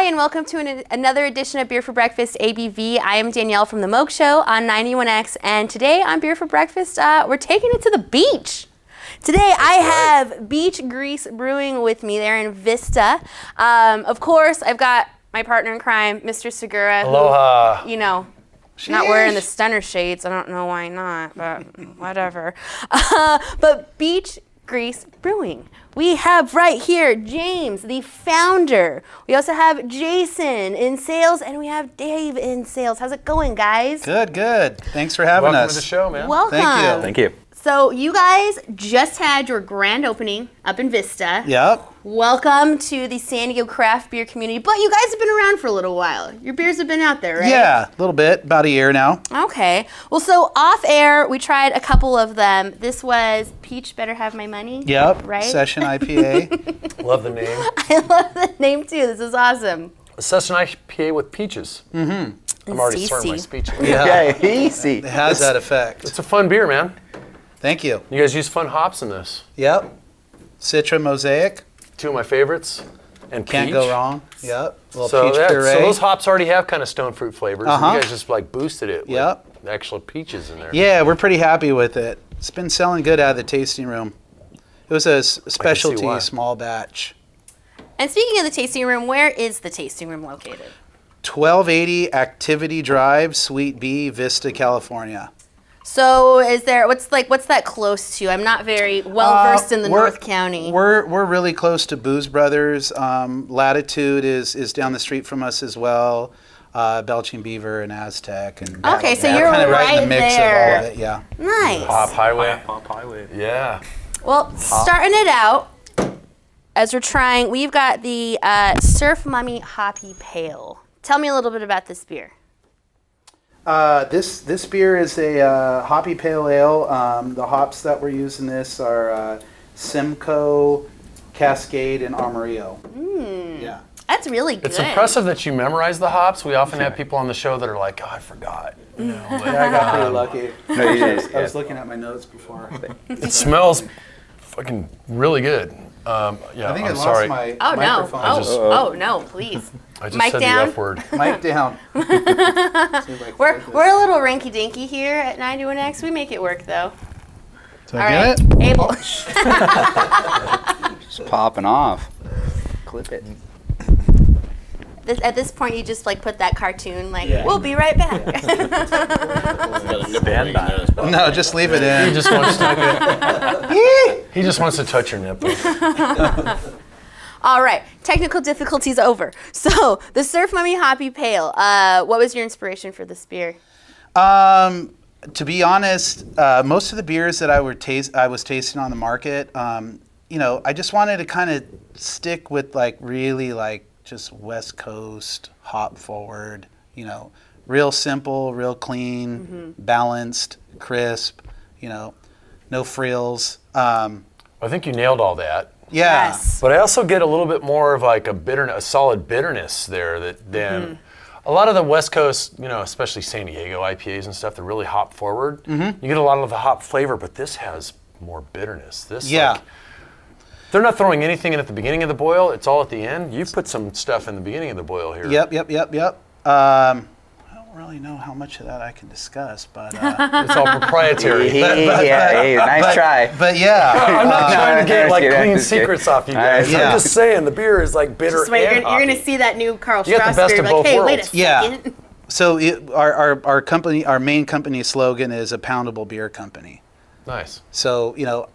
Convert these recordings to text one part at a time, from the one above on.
Hi, and welcome to another edition of Beer for Breakfast ABV. I am Danielle from The Moke Show on 91X, and today on Beer for Breakfast, we're taking it to the beach. Today I have Beach Grease Brewing with me. They're in Vista. Of course, I've got my partner in crime, Mr. Segura. Aloha. Who, you know, not wearing the stunner shades. I don't know why not, but whatever. But Beach Grease Brewing. We have right here James, the founder. We also have Jason in sales, and we have Dave in sales. How's it going, guys? Good, good. Thanks for having us. Welcome to the show, man. Welcome. Thank you. Thank you. So you guys just had your grand opening up in Vista. Yep. Welcome to the San Diego craft beer community. But you guys have been around for a little while. Your beers have been out there, right? Yeah, a little bit. About a year now. Okay. Well, so off air, we tried a couple of them. This was Peach Better Have My Money. Yep. Right? Session IPA. Love the name. I love the name too. This is awesome. A Session IPA with peaches. Mm-hmm. I'm already starting my speech. Yeah. Easy. It has that effect. It's a fun beer, man. Thank you. You guys use fun hops in this. Yep. Citra Mosaic. Two of my favorites. And Can't peach. go wrong. Yep. A little So, peach so puree. those hops already have kind of stone fruit flavors. And you guys just like boosted it Yep. with actual peaches in there. Yeah, we're pretty happy with it. It's been selling good out of the tasting room. It was a specialty why. small batch. And speaking of the tasting room, where is the tasting room located? 1280 Activity Drive, Suite B, Vista, California. So is there, what's that close to? I'm not very well versed in the North County. We're really close to Booze Brothers. Latitude is down the street from us as well. Belching Beaver and Aztec. And Okay, so you're kind of right in the right mix there. of all of it, yeah. Nice. Hop Highway. Pop Highway. Yeah. Well, starting it out, as we're trying, we've got the Surf Mummy Hoppy Pale. Tell me a little bit about this beer. This beer is a hoppy pale ale. The hops that we're using this are Simcoe, Cascade, and Amarillo. Yeah. That's really good. It's impressive that you memorize the hops. We often have people on the show that are like, oh, I forgot. You know, but, Yeah, I got pretty lucky. No, you did. I was looking at my notes before. it smells fucking really good. Yeah, I think I'm I sorry. lost my Oh, no. microphone. Oh, no, please. I just Mic said down. the F word. Mic down. We're a little rinky-dinky here at 91X. We make it work, though. So All I right, get it? Abel. Just popping off. Clip it. At this point, you just like put that cartoon, like, we'll be right back. Stand by. No, just leave it in. He just wants to touch your nipple. All right, technical difficulties over. So, the Surf Mummy Hoppy Pale, what was your inspiration for this beer? To be honest, most of the beers that I was tasting on the market, you know, I just wanted to kind of stick with like really like just West Coast, hop forward, you know, real simple, real clean, balanced, crisp, you know, no frills. I think you nailed all that. Yeah. Yes. But I also get a little bit more of like a solid bitterness there than a lot of the West Coast, you know, especially San Diego IPAs and stuff, they're really hop forward. You get a lot of the hop flavor, but this has more bitterness. This, like, they're not throwing anything in at the beginning of the boil. It's all at the end. You've put some stuff in the beginning of the boil here. Yep. I don't really know how much of that I can discuss, but It's all proprietary. Nice try. But yeah, I'm not trying to get like just clean kidding. secrets off you guys. Yeah. I'm just saying the beer is like bitter Just wait, and you're going to hoppy. see that new Carl You got the Strauss best beer, of like, both hey, wait a worlds. Yeah. second. So our company, our main company slogan is a poundable beer company. Nice. So, you know,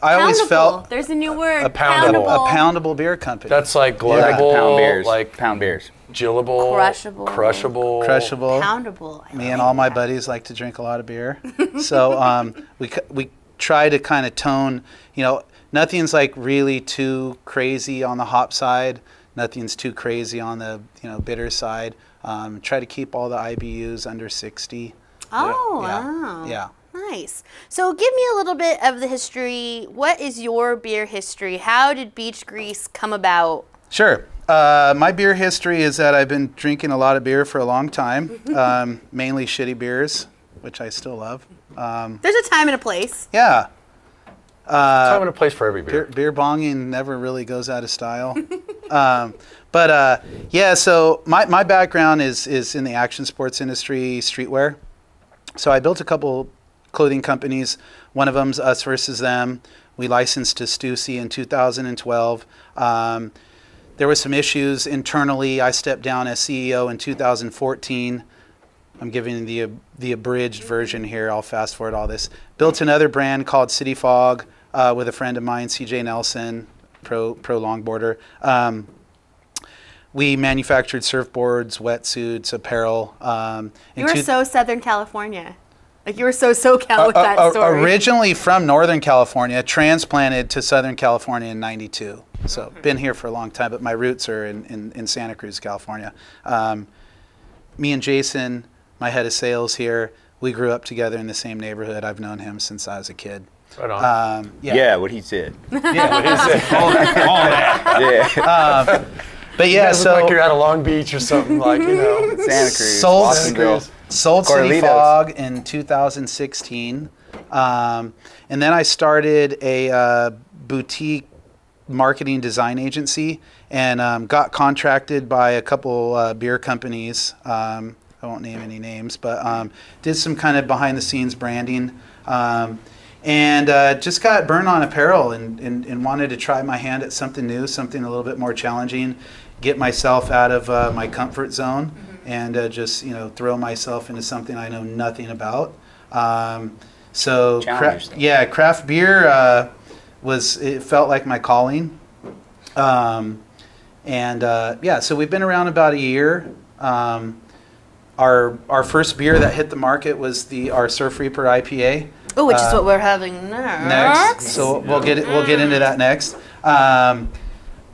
I always Poundable. felt There's a new word. A poundable. a poundable beer company. That's like Yeah. gluggable, Pound beers. like Pound beers. gillable, Crushable. crushable. crushable. Poundable. I Me like and all my that. buddies like to drink a lot of beer. So we try to kind of tone, you know, nothing's like really too crazy on the hop side. Nothing's too crazy on the, you know, bitter side. Try to keep all the IBUs under 60. Oh, Yeah. wow. Yeah. Nice. So give me a little bit of the history. What is your beer history? How did Beach Grease come about? Sure. My beer history is that I've been drinking a lot of beer for a long time, mainly shitty beers, which I still love. There's a time and a place. Yeah. Time and a place for every beer. Beer bonging never really goes out of style. But yeah, so my background is in the action sports industry, streetwear. So I built a couple clothing companies. One of them's Us Versus Them. We licensed to Stussy in 2012. There were some issues internally. I stepped down as CEO in 2014. I'm giving the abridged version here. I'll fast forward all this. Built another brand called City Fog with a friend of mine, CJ Nelson, pro longboarder. We manufactured surfboards, wetsuits, apparel. You were so Southern California. Like you were so SoCal with that story. Originally from Northern California, transplanted to Southern California in '92. So been here for a long time, but my roots are in Santa Cruz, California. Me and Jason, my head of sales here, we grew up together in the same neighborhood. I've known him since I was a kid. Right on. Yeah, what he said. Yeah, What is it? All that. Yeah. but You yeah, guys so look like you're out of Long Beach or something, like, you know. Santa Cruz, Sold- Watsonville. sold City Carlitos. Fog in 2016. And then I started a boutique marketing design agency and got contracted by a couple beer companies. I won't name any names, but did some kind of behind the scenes branding. And just got burned on apparel and wanted to try my hand at something new, something a little bit more challenging, get myself out of my comfort zone and just, you know, throw myself into something I know nothing about. So craft beer it felt like my calling. Yeah, so we've been around about a year. Our first beer that hit the market was our Surf Reaper IPA. Oh, which is what we're having next. So we'll get into that next. I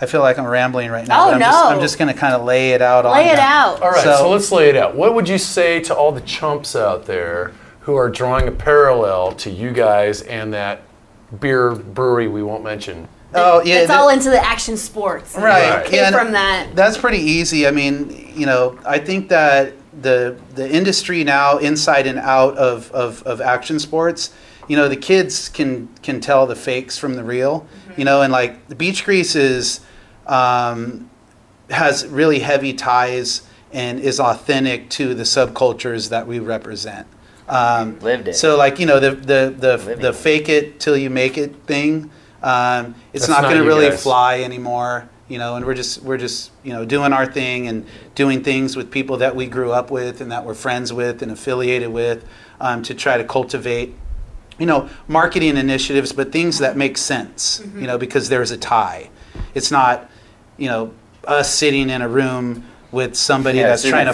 feel like I'm rambling right now. Oh, but I'm just going to kind of lay it out. Lay it out. All right, so let's lay it out. What would you say to all the chumps out there who are drawing a parallel to you guys and that beer brewery we won't mention? Oh, yeah. It's all into the action sports. Right. Came from that. That's pretty easy. I mean, you know, I think that the industry now, inside and out of action sports, you know, the kids can tell the fakes from the real. You know, and like the Beach Grease has really heavy ties and is authentic to the subcultures that we represent. Lived it. So like, you know, the fake it till you make it thing, it's not going to really fly anymore. You know, and we're just you know, doing our thing and doing things with people that we grew up with and that we're friends with and affiliated with, to try to cultivate, you know, marketing initiatives, but things that make sense. You know, because there's a tie. It's not, you know, us sitting in a room with somebody that's trying to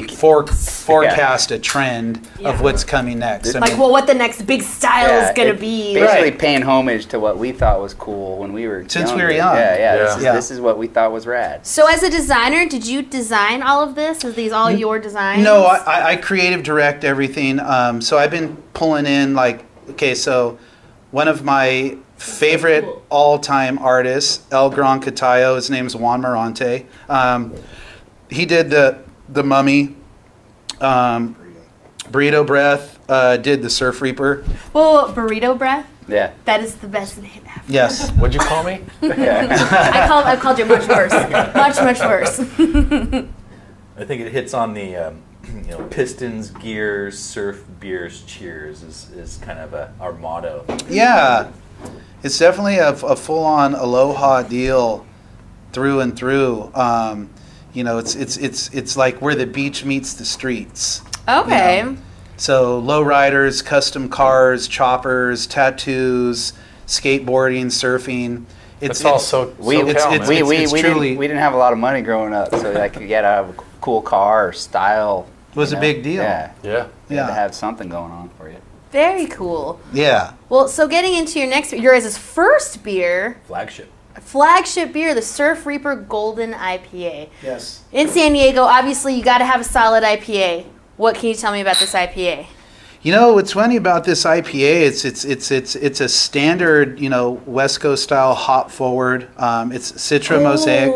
forecast a trend of what's coming next. Like, well, what the next big style is going to be. Basically paying homage to what we thought was cool when we were Since younger. we were young. This is what we thought was rad. So as a designer, did you design all of this? Is these all your designs? No, I creative direct everything. So I've been pulling in, like, okay, so one of my favorite all-time artists, El Gran Catayo, his name's Juan Morante. He did the Mummy, Burrito Breath, did the Surf Reaper. Well, Burrito Breath? Yeah. That is the best name ever. Yes. What'd you call me? I've called you much worse. Much worse. I think it hits on the, you know, Pistons, gears, surf, beers, cheers is kind of our motto. Yeah. It's definitely a full-on aloha deal through and through. You know, it's like where the beach meets the streets. Okay. You know? So lowriders, custom cars, choppers, tattoos, skateboarding, surfing. It's all so We didn't have a lot of money growing up, so like you get out of a cool car or style. It was a big deal. Yeah. Yeah. You had to have something going on for you. Very cool. Yeah. Well, so getting into your guys' first beer, flagship beer, the Surf Reaper Golden IPA. Yes. In San Diego, obviously, you got to have a solid IPA. What can you tell me about this IPA? You know what's funny about this IPA? It's a standard, you know, West Coast style hop forward. It's Citra Mosaic.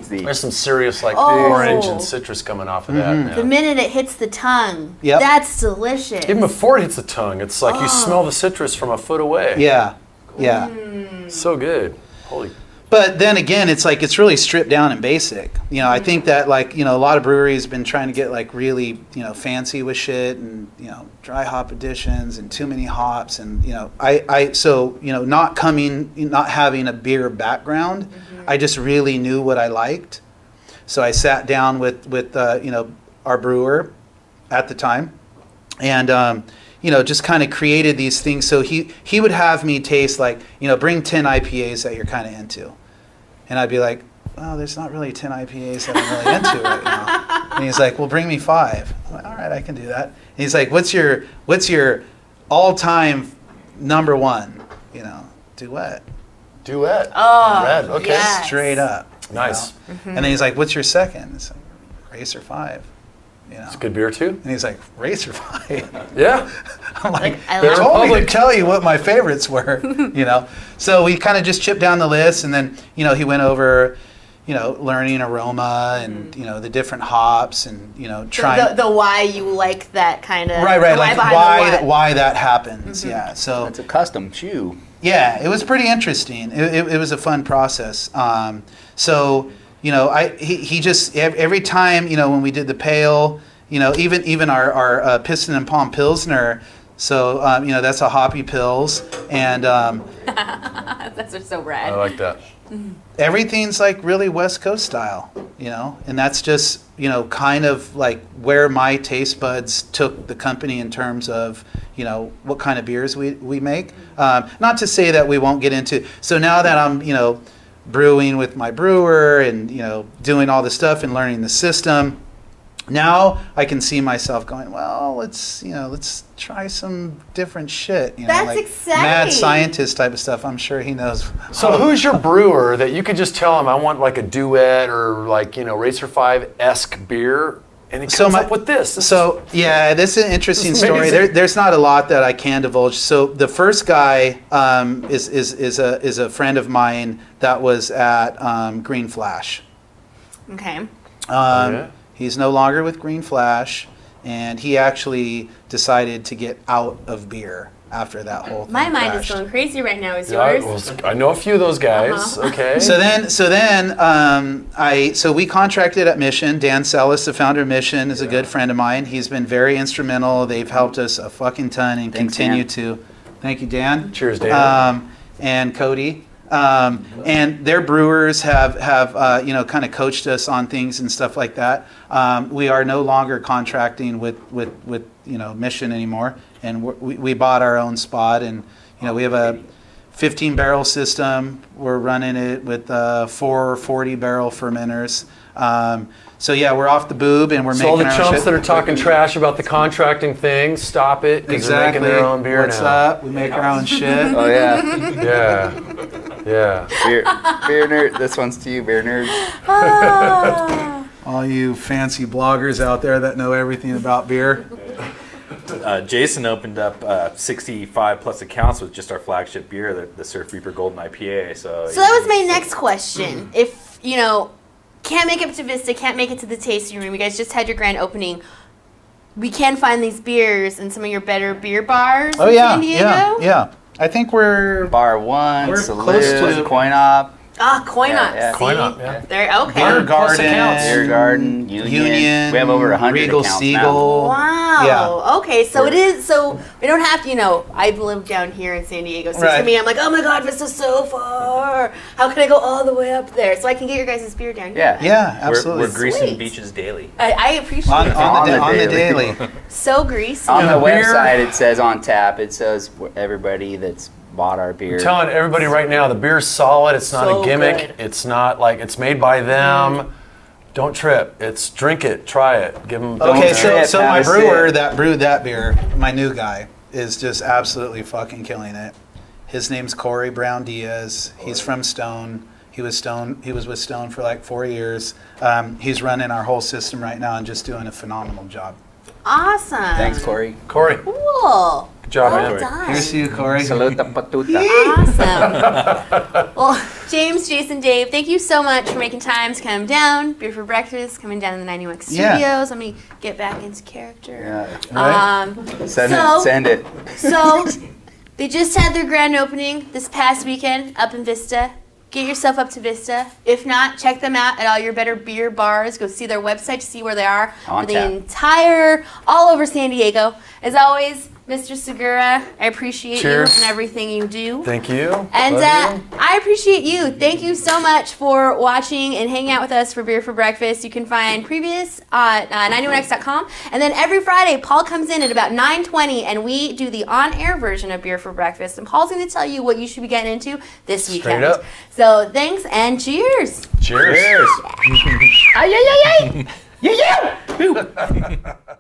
There's some serious like orange and citrus coming off of that. Now. The minute it hits the tongue, Yep. that's delicious. Even before it hits the tongue, it's like you smell the citrus from a foot away. Yeah. Yeah. So good. Holy. But then again, it's like it's really stripped down and basic. You know, I think that like, you know, a lot of breweries have been trying to get like really, you know, fancy with shit and, you know, dry hop additions and too many hops and, you know, so, you know, not having a beer background, I just really knew what I liked. So I sat down with you know, our brewer at the time and, you know, just kind of created these things. So he would have me taste like, you know, bring 10 IPAs that you're kind of into. And I'd be like, well, there's not really 10 IPAs that I'm really into right now. And he's like, well, bring me 5. I'm like, all right, I can do that. And he's like, what's your all-time number 1? You know, duet. Duet. Oh, Red. Okay. yes. Straight up. Nice. And then he's like, what's your second? It's like, Racer 5. You know. It's good beer too. And he's like, Racer 5. Yeah. I'm like, I they love told me to tell you what my favorites were, you know. So we kind of just chipped down the list, and then, you know, he went over, you know, learning aroma and, you know, the different hops and, you know, trying. The why you like that kind of. Right, like why why that happens, yeah. So It's a custom chew. yeah, it was pretty interesting. It was a fun process. So, you know, he just, every time, you know, when we did the pale, you know, even our Piston and Palm Pilsner, so, you know, that's a hoppy pills, and That's so rad. I like that. everything's like really West Coast style, you know, and that's just, you know, kind of like where my taste buds took the company in terms of, you know, what kind of beers we make. Not to say that we won't get into, so now that I'm, you know, brewing with my brewer and, you know, doing all this stuff and learning the system, now I can see myself going, well, let's try some different shit. You know, That's like exciting. mad scientist type of stuff. I'm sure he knows. So who's your brewer that you could just tell him I want like a duet or like, you know, Racer 5-esque beer, and he comes up with this? So yeah, this is an interesting This is story. amazing. There's not a lot that I can divulge. So the first guy is a friend of mine that was at Green Flash. Okay. Yeah. He's no longer with Green Flash, and he actually decided to get out of beer after that whole thing My mind crashed. is going crazy right now. Is Yeah, yours? well, I know a few of those guys. Okay. So we contracted at Mission. Dan Sellis, the founder of Mission, is a good friend of mine. He's been very instrumental. They've helped us a fucking ton and Thanks, continue Dan. to. Thank you, Dan. Cheers, Dan. And Cody. And their brewers have you know, kind of coached us on things and stuff like that. We are no longer contracting with you know, Mission anymore, and we bought our own spot, and you know, we have a 15-barrel system. We're running it with 4 40-barrel fermenters. So yeah, we're off the boob, and we're So all making the our chumps shit. that are talking trash about the contracting thing, stop it, because Exactly. they're making their own beer What's now. up? We make our own shit. Oh yeah, Yeah. beer nerd. This one's to you, beer nerds. All you fancy bloggers out there that know everything about beer. Jason opened up 65 plus accounts with just our flagship beer, the Surf Reaper Golden IPA. So So that was my next question. If, you know, can't make it to Vista, can't make it to the tasting room, you guys just had your grand opening, we can find these beers in some of your better beer bars in San Diego? yeah. I think we're Bar 1, We're Salute, close to- Coin Op, Ah, Coin Yeah, Op, yeah. see? Coin Op, yeah. There, okay. Beer Plus accounts. Garden, Beer Garden, Union. Union, We have over 100 Regal accounts Siegel. Wow. Yeah. Okay, so it is, so we don't have to, you know, I've lived down here in San Diego, so to Right. me, I'm like, oh my God, Vista's so far. How can I go all the way up there? So I can get your guys' beer down here. Yeah. Yeah, absolutely. We're greasing Sweet. beaches daily. I appreciate on, it. on, the, On on the the daily. So greasy. On the beer- website, it says on tap. It says everybody that's bought our beer. I'm telling everybody right now, the beer's solid. It's not So a gimmick. good. It's not like it's made by them. Don't trip. It's drink it, try it, give them. Okay, trip, so have my a brewer sip. that brewed that beer, my new guy, is just absolutely fucking killing it. His name's Corey Brown Diaz. He's from Stone. He was with Stone for like 4 years. He's running our whole system right now and just doing a phenomenal job. Awesome. Thanks, Corey. Corey, Cool. good job, Well man. done. Here's to you, Corey. Saluta patuta. Awesome. Well, James, Jason, Dave, thank you so much for making time to come down. Beer for Breakfast, coming down to the 91 Studios. Yeah. Let me get back into character. Yeah. Send it. So, they just had their grand opening this past weekend up in Vista. get yourself up to Vista. If not, check them out at all your better beer bars. Go see their website to see where they are for the all over San Diego. As always, Mr. Segura, I appreciate you and everything you do. Thank you. And I appreciate you. Thank you so much for watching and hanging out with us for Beer for Breakfast. You can find previous at 91x.com. And then every Friday, Paul comes in at about 9:20, and we do the on-air version of Beer for Breakfast. And Paul's going to tell you what you should be getting into this weekend. Straight up. So thanks and cheers. Cheers. Ay, ay, ay, ay. Yeah, yeah.